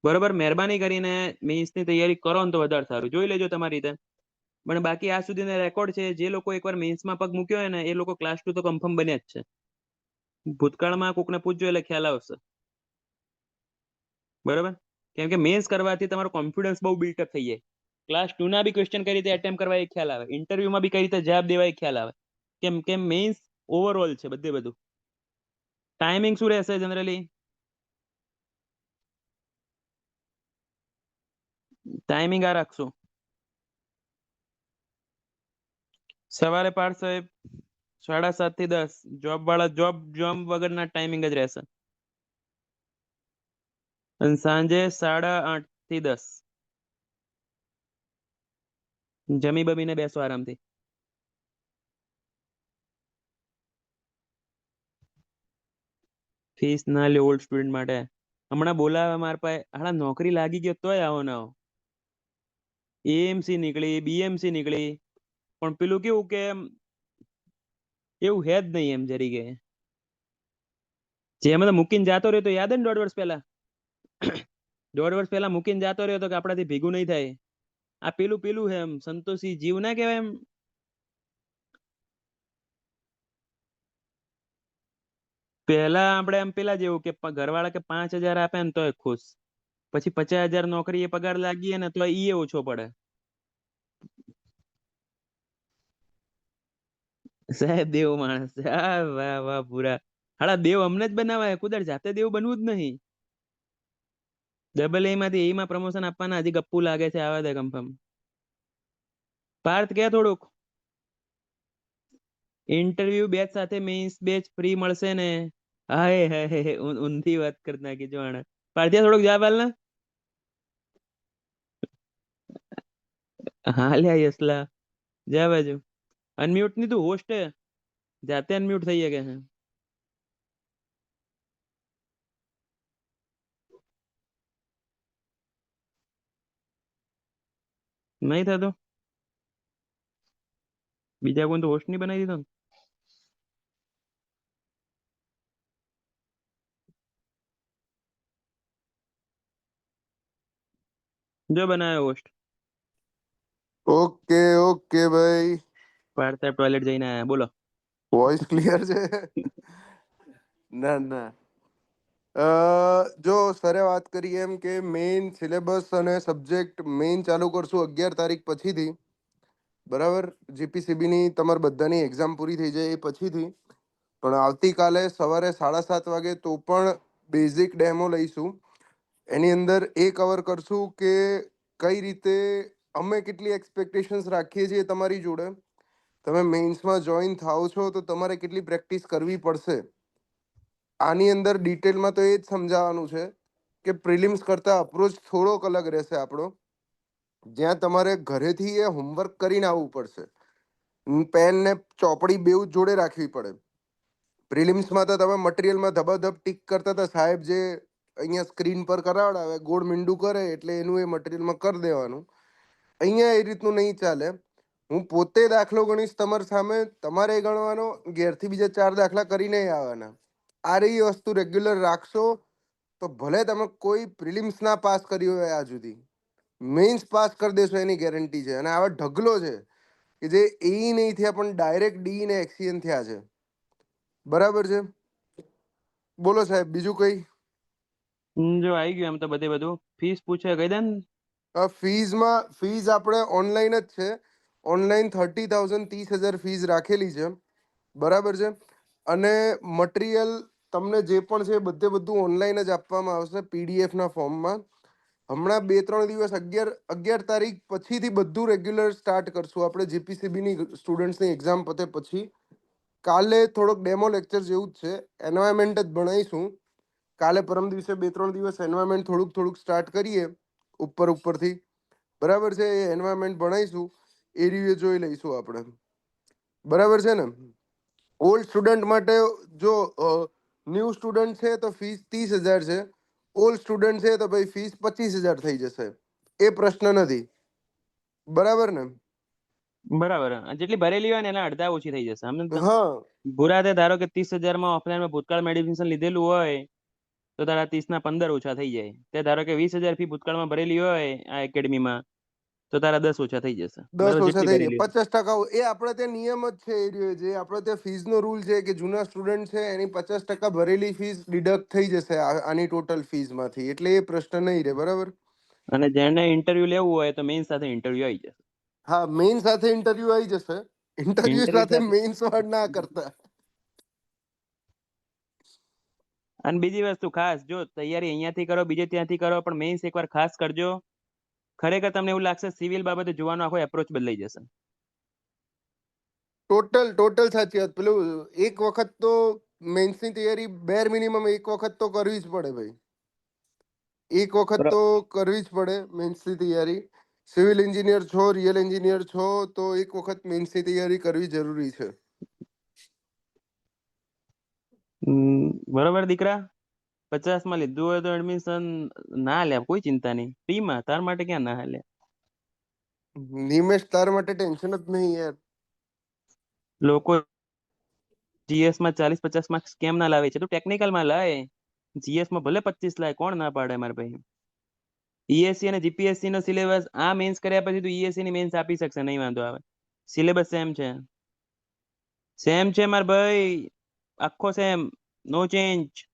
બરોબર. મહેરબાની કરીને મેન્સની તૈયારી કરો ને તો વધારે સારું, જોઈ લેજો તમારી રીતે. પણ બાકી આ સુધીનો રેકોર્ડ છે, જે લોકો એકવાર મેન્સમાં પગ મૂક્યો હોય ને એ લોકો ક્લાસ 2 તો કન્ફર્મ બન્યા જ છે. ભૂતકાળમાં કોકને પૂછજો એટલે ખ્યાલ આવશે, બરોબર. કેમ કે મેન્સ કરવાથી તમારો કોન્ફિડન્સ બહુ બિલ્ટઅપ થઈ જાય. ક્લાસ 2 ના બી ક્વેશ્ચન કઈ રીતે એટેમ્પ કરવા એ ખ્યાલ આવે, ઇન્ટરવ્યુમાં બી કઈ રીતે જવાબ દેવા એ ખ્યાલ આવે. કેમ કેમ મેન્સ ઓવરઓલ છે બધે બધું. ટાઈમિંગ શું રહેશે જનરલી? ટાઈમિંગ આ રાખશું, સવારે પાર્થ સાહેબ 7:30 થી 10, જોબ વાળા જોબ વગરના ટાઈમિંગ જ રહેશે, અને સાંજે 8:30 થી 10. જમી બમીને બેસો આરામથી. ફીસ ના લે ઓલ્ડ સ્ટુડન્ટ માટે. હમણાં બોલાવે મારા પાસે, હાલા નોકરી લાગી ગયો તોય આવો ના આવો. એએમસી નીકળી, બીએમસી નીકળી, પણ પેલું કેવું કે એવું હે જ નહીં એમ જરીકે. જે મતલબ મૂકીને જાતો રહ્યો તો યાદ હે ને 1.5 વર્ષ પહેલા, 1.5 વર્ષ પહેલા મૂકીને જાતો રહ્યો તો કે આપણાથી ભેગું નહીં થાય. આ પેલું પેલું હે એમ, સંતોષી જીવ ના કહેવાય એમ. પહેલા આપણે એમ પેલા જેવું કે ઘરવાળા કે 5,000 આપે ને તોય ખુશ, પછી 50,000 નોકરી એ પગાર લાગીએ ને તો ઈ ઓછો પડે. સાહેબ દેવ માણસ છે. આ વાહ વાહ પૂરા. હાડા દેવ અમને જ બનાવાય, કુદર જાતે દેવ બનવું જ નહીં. ડબલ એ માંથી એ માં પ્રમોશન આપવાના, હજી ગપ્પુ લાગે છે, આવા દે કન્ફર્મ. પાર્થ કે થોડુંક ઇન્ટરવ્યુ બેચ સાથે મેઇન્સ બેચ ફ્રી મળશે ને. હાય હાય ઊંધી વાત કરી નાખી જો આણે. પાર્થિયા થોડુંક જવાબ આલ ને. હા લ્યા યસલા, જા બાજુ. અનમ્યુટ ની તું હોસ્ટ હે, જાતે અનમ્યુટ થઈ શકે છે. નહીં થતું, બીજા કોઈ તો હોસ્ટ નહીં બનાવી દીધો ને. જો બનાવ્યો હોસ્ટ. ઓકે ઓકે ભાઈ, પાર્થ સાહેબ ટોયલેટ જઈને આયા, બોલો. વોઇસ ક્લિયર છે? ના ના, જો સરે વાત કરી એમ કે મેઇન સિલેબસ અને સબ્જેક્ટ મેઇન ચાલુ કરશું 11 તારીખ પછીથી, બરાબર. જીપીસીબીની તમારી બધાની એક્ઝામ પૂરી થઈ જાય એ પછીથી. પણ આવતીકાલે સવારે 7:30 વાગે તો પણ બેઝિક ડેમો લઈશું. એની અંદર એ કવર કરશું કે કઈ રીતે અમે કેટલી એક્સપેક્ટેશન્સ રાખીએ છીએ તમારી જોડે. તમે મેઇન્સમાં જોઈન થાઓ છો તો તમારે કેટલી પ્રેક્ટિસ કરવી પડશે. આની અંદર ડિટેલમાં તો એ જ સમજાવવાનું છે કે પ્રિલિમ્સ કરતાં અપ્રોચ થોડોક અલગ રહેશે આપણો, જ્યાં તમારે ઘરેથી એ હોમવર્ક કરીને આવવું પડશે. પેન ને ચોપડી બેઉ જોડે રાખવી પડે. પ્રિલિમ્સમાં તો તમે મટીરિયલમાં ધબાધબ ટીક કરતા હતા સાહેબ, જે અહીંયા સ્ક્રીન પર કરાવડાવે, ગોળ મીંડું કરે એટલે એનું એ મટીરિયલમાં કરી દેવાનું. અહીંયા એ રીતનું નહીં ચાલે. હું પોતે દાખલો ગણીશ તમારી સામે, તમારે ગણવાનો, ઘેરથી બીજા 4 દાખલા કરીને આવવાના. આ રહી વસ્તુ રેગ્યુલર રાખશો તો ભલે તમે કોઈ પ્રિલિમ્સ ના પાસ કરી હોય આ સુધી, મેઇન્સ પાસ કરી દેશો એની ગેરંટી છે. અને આવા ઢગલો છે કે જે એ નહીં થયા પણ ડાયરેક્ટ ડી ને એક્સિયન થયા છે. બરાબર છે? બોલો સાહેબ, બીજું કઈ? જો આવી ગયું એમ તો બધું. ફીસ પૂછે કહી દે ને. ફીઝ આપણે ઓનલાઈન જ છે. ઓનલાઈન 30,000 30,000 ફીઝ રાખેલી છે. બરાબર છે. અને મટીરિયલ તમને જે પણ છે બધું ઓનલાઈન જ આપવામાં આવશે, પીડીએફના ફોર્મમાં. હમણાં 2-3 દિવસ 11 તારીખ પછીથી બધું રેગ્યુલર સ્ટાર્ટ કરશું આપણે. જીપીસીબીની સ્ટુડન્ટ્સની એક્ઝામ પતે પછી કાલે થોડોક ડેમો લેક્ચર જેવું જ છે, એન્વાયરમેન્ટ જ ભણાવીશું. કાલે પરમ દિવસે 2-3 દિવસ એન્વાયરમેન્ટ થોડુંક સ્ટાર્ટ કરીએ ઉપરથી. બરાબર છે? એ એન્વાયરમેન્ટ ભણાવીશું, એ રીતે જોઈ લઈશું આપણે. બરાબર છે ને? ઓલ્ડ સ્ટુડન્ટ માટે, જો ન્યૂ સ્ટુડન્ટ છે તો ફીસ 30,000 છે. ઓલ્ડ સ્ટુડન્ટ છે તો ભાઈ ફીસ 25,000 થઈ જશે. એ પ્રશ્ન નથી. બરાબર ને? બરાબર, જેટલી ભરેલી હોય ને એના અડધા ઓછી થઈ જશે આમ તો. હા, ભૂરા તે ધારો કે 30,000 માં ઓફલાઈનમાં ભૂતકાળ મેડિસિન લીધેલું હોય તો તારા 30 ના 15 ઓછા થઈ જાય. તે ધારો કે 20,000 ફી ભૂતકાળમાં ભરેલી હોય આ એકેડમીમાં તો તારા 10 ઓછા થઈ જશે. 10 બરાબર, ઓછા જેટલી થઈ જાય, ભરેલી હોય. 50%. એ આપણે ત્યાં નિયમ જ છે. એ રહ્યો જે આપણે ત્યાં ફીસનો રૂલ છે કે જૂના સ્ટુડન્ટ છે એની 50% ભરેલી ફીસ ડિડક્ટ થઈ જશે આની ટોટલ ફીસમાંથી. એટલે એ પ્રશ્ન નહીં રહે. બરાબર? અને જેને ઇન્ટરવ્યુ લેવું હોય તો મેઇન સાથે ઇન્ટરવ્યુ આવી જશે. હા, મેઇન સાથે ઇન્ટરવ્યુ આવી જશે. ઇન્ટરવ્યુ સાથે મેઇન્સ વાળ ના કરતા. અને બીજી વસ્તુ ખાસ, જો તૈયારી અહીંયાથી કરો બીજે ત્યાંથી કરો, પણ મેઇન્સ એકવાર ખાસ કરજો. ખરેખર તમને એવું લાગશે સિવિલ બાબતે જોવાનો આખો એપ્રોચ બદલાઈ જશે. ટોટલ સાચી વાત. પેલું એક વખત તો મેન્સની તૈયારી બેર મિનિમમ એક વખત તો કરવી જ પડે ભાઈ. એક વખત તો કરવી જ પડે મેન્સની તૈયારી. સિવિલ એન્જિનિયર છો, રિયલ એન્જિનિયર છો, તો એક વખત મેન્સની તૈયારી કરવી જરૂરી છે. બરોબર દીકરા, 50 માં લીધું હોય તો એડમિશન ના લે, કોઈ ચિંતા નહીં, ફ્રીમાં. તાર માટે ક્યાં ના લે. નિમેશ, તાર માટે ટેન્શન જ નહીં યાર. લોકો જીએસ માં 40-50 માર્ક્સ કેમ ના લાવે છે? તો ટેકનિકલ માં લાય. જીએસ માં ભલે 25 લાય, કોણ ના પાડે મારા ભાઈ. ઈએસસી અને જીપીએસસી નો સિલેબસ આ મેન્સ કર્યા પછી તું ઈએસસી ની મેન્સ આપી શકશે, નહીં વાંધો આવે. સિલેબસ સેમ છે, સેમ છે માર ભાઈ, આખો સેમ, નો ચેન્જ.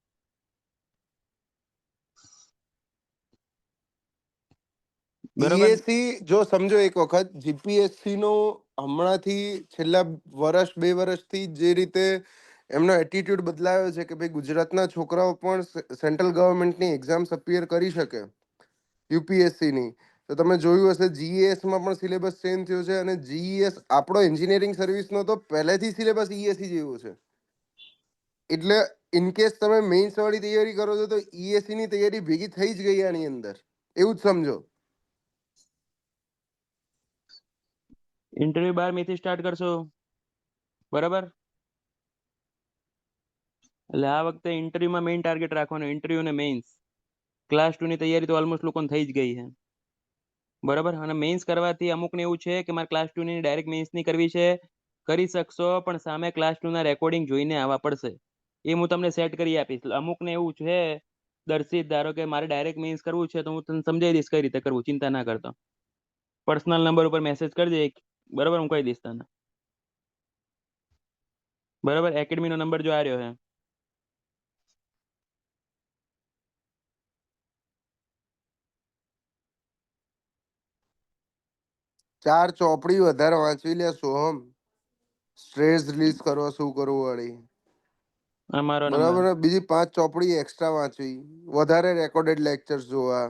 બરોબર. ઈએસસી જો સમજો એક વખત, જીપીએસસી નો હમણાંથી છેલ્લા વર્ષ 2 વર્ષથી જે રીતે એમનો એટીટ્યુડ બદલાયો છે કે ભાઈ ગુજરાતના છોકરાઓ પણ સેન્ટ્રલ ગવર્મેન્ટની એક્ઝામ્સ અપિયર કરી શકે યુપીએસસીની. તો તમે જોયું હશે જીઈએસમાં પણ સિલેબસ ચેન્જ થયો છે, અને જીઈએસ આપણો એન્જિનિયરિંગ સર્વિસનો તો પહેલેથી સિલેબસ ઈએસસી જેવો છે. એટલે ઇનકેસ તમે મેઇન્સ વાળી તૈયારી કરો છો તો ઈએસસી ની તૈયારી ભેગી થઈ જ ગઈ આની અંદર, એવું જ સમજો. ઇન્ટરવ્યુ 12 મે થી સ્ટાર્ટ કરશો, બરાબર? એટલે આ વખતે ઇન્ટરવ્યુમાં મેઇન ટાર્ગેટ રાખવાનો, ઇન્ટરવ્યુ અને મેઇન્સ. ક્લાસ 2 ની તૈયારી તો ઓલમોસ્ટ લોકોને થઈ જ ગઈ છે, બરાબર. અને મેઇન્સ કરવાથી અમુકને એવું છે કે મારે ક્લાસ 2 ની ડાયરેક્ટ મેઇન્સ ની કરવી છે, કરી શકશો, પણ સામે ક્લાસ 2 ના રેકોર્ડિંગ જોઈને આવવા પડશે. એ હું તમને સેટ કરી આપીશ. અમુકને એવું છે દર્શિત, ધારો કે મારે ડાયરેક્ટ મેઇન્સ કરવું છે, તો હું તને સમજાવી દઈશ કઈ રીતે કરવું, ચિંતા ના કરતો. પર્સનલ નંબર ઉપર મેસેજ કરજે, બરાબર, હું કહી દઈશ તને. બરાબર, એકેડમી નો નંબર જો આ રહ્યો છે. ચાર ચોપડી વધારે વાંચવી લે સોહમ, સ્ટ્રેસ રિલીઝ કરવા શું કરવું વાળી. આ મારો નંબર. બરાબર, બીજી 5 ચોપડી એક્સ્ટ્રા વાંચવી, વધારે રેકોર્ડેડ લેક્ચર્સ જોવા.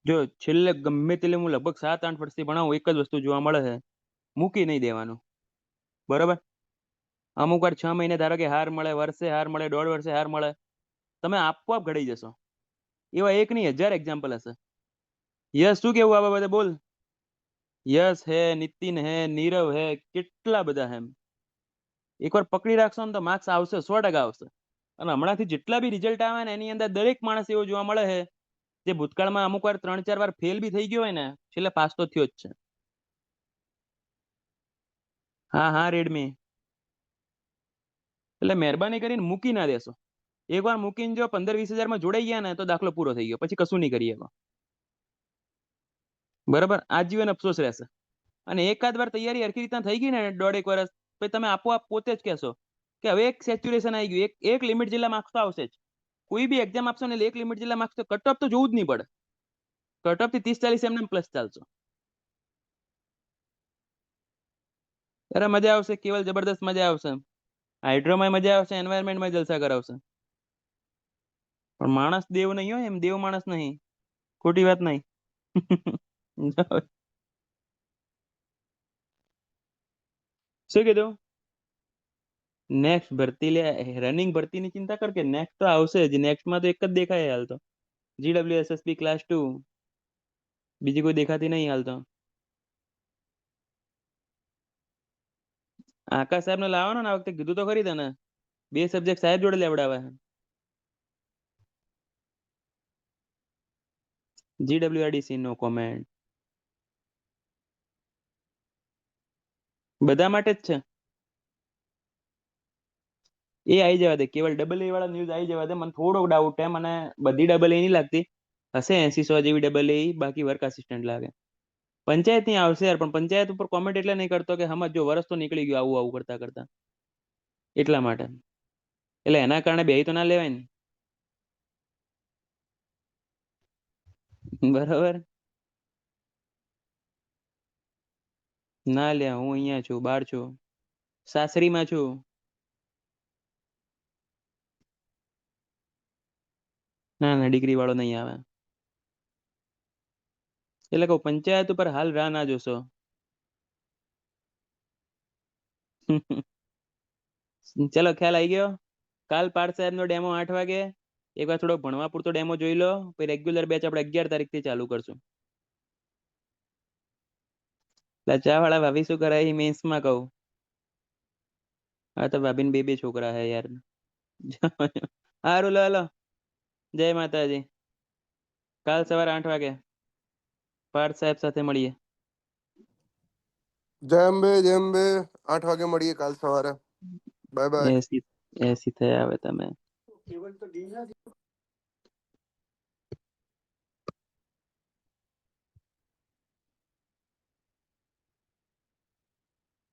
જો છેલ્લે ગમે તેટલે હું લગભગ 7-8 વર્ષથી ભણાવું, એક જ વસ્તુ જોવા મળે છે, મૂકી નહીં દેવાનું, બરાબર. અમુક વાર 6 મહિને ધારો કે હાર મળે, વર્ષે હાર મળે, 1.5 વર્ષે હાર મળે, તમે આપોઆપ ઘડી જશો. એવા એક નહીં, 1000 એક્ઝામ્પલ હશે. યસ, શું કેવું આ બાબતે બોલ? યસ હે, નીતિન હે, નીરવ હે, કેટલા બધા હે. એકવાર પકડી રાખશો ને તો માર્ક્સ આવશે, 100% આવશે. અને હમણાંથી જેટલા બી રિઝલ્ટ આવે ને એની અંદર દરેક માણસ એવો જોવા મળે છે જે ભૂતકાળમાં અમુક વાર 3-4 વાર ફેલ બી થઈ ગયો હોય ને, છેલ્લે પાસ તો થયો જ છે. હા હા રેડમી, એટલે મહેરબાની કરીને મૂકી ના દેશો. એકવાર મૂકીને જો 15-20 હજારમાં જોડાઈ ગયા ને તો દાખલો પૂરો થઈ ગયો, પછી કશું નહીં કરીએ. બરાબર, આજીવન અફસોસ રહેશે. અને એકાદ વાર તૈયારી હરખી રીતના થઈ ગઈ ને 1.5-1 વર્ષ, પછી તમે આપોઆપ પોતે જ કહેશો કે હવે એક સેચ્યુરેશન આવી ગયું, એક લિમિટ જેટલા માર્ક્સ તો આવશે જ. કોઈ બી એક્ઝામ આપશો ને એક લિમિટ જેટલા માર્ક્સ તો કટ ઓફ તો જોવું જ નહીં પડે. કટ ઓફ થી 30-40 એમને પ્લસ ચાલશો. અરે મજા આવશે, કેવલ જબરદસ્ત મજા આવશે. હાઇડ્રોમાં મજા આવશે, એન્વાયરમેન્ટમાં જલસા કરાવશે. પણ માણસ દેવ નહીં હોય, એમ દેવ માણસ નહીં, ખોટી વાત નહીં. શું કીધું? નેક્સ્ટ ભરતી લે, રનિંગ ભરતીની ચિંતા કર, કે નેક્સ્ટ તો આવશે જ. નેક્સ્ટમાં તો એક જ દેખાય હાલ તો, GWSSB ક્લાસ 2, બીજી કોઈ દેખાતી નહીં હાલ તો. આકાશ સાહેબ ને લાવવાનો ને આ વખતે, કીધું તો ખરી તને, 2 સબ્જેક્ટ સાહેબ જોડે લેવડાવે. GWRDC નો કોમેન્ટ, બધા માટે જ છે. એ આવી જવા દે, કેવલ AA વાળા ન્યૂઝ આવી જવા દે. મને થોડોક ડાઉટ છે, મને બધી AA નહીં લાગતી, હશે 80-100 જેવી AA, બાકી વર્ક આસિસ્ટન્ટ લાગે. પંચાયત ની આવશે યાર, પણ પંચાયત ઉપર કોમેન્ટ એટલે નહીં કરતો કે સમજ જો વર્ષ તો નીકળી ગયું આવું આવું કરતા કરતા, એટલા માટે. એટલે એના કારણે બે તો ના લેવાય ને. બરાબર, ના લે. હું અહીંયા છું, બહાર છું, સાસરીમાં છું. ના ના, ડિગ્રી વાળો નહીં આવે. એટલે કહું પંચાયત ઉપર હાલ રાહ ના જોશો. ચલો ખ્યાલ આવી ગયો. કાલ પાર્થ સાહેબ નો ડેમો 8 વાગે. એકવાર થોડો ભણવા પૂરતો ડેમો જોઈ લો, પછી રેગ્યુલર બેચ આપણે 11 તારીખથી ચાલુ કરશું. ચા વાળા ભાભી શું કરે એ મેન્સમાં કહું. હા તો ભાભીને બે છોકરા હે યાર. હારું લો હાલો. જય માતાજી. કાલ સવારે 8 વાગે પાર્થ સાહેબ સાથે મળીએ. જય અંબે 8 વાગે મળીએ કાલ સવારે. Bye bye. એસી એસી થયા હવે તમે.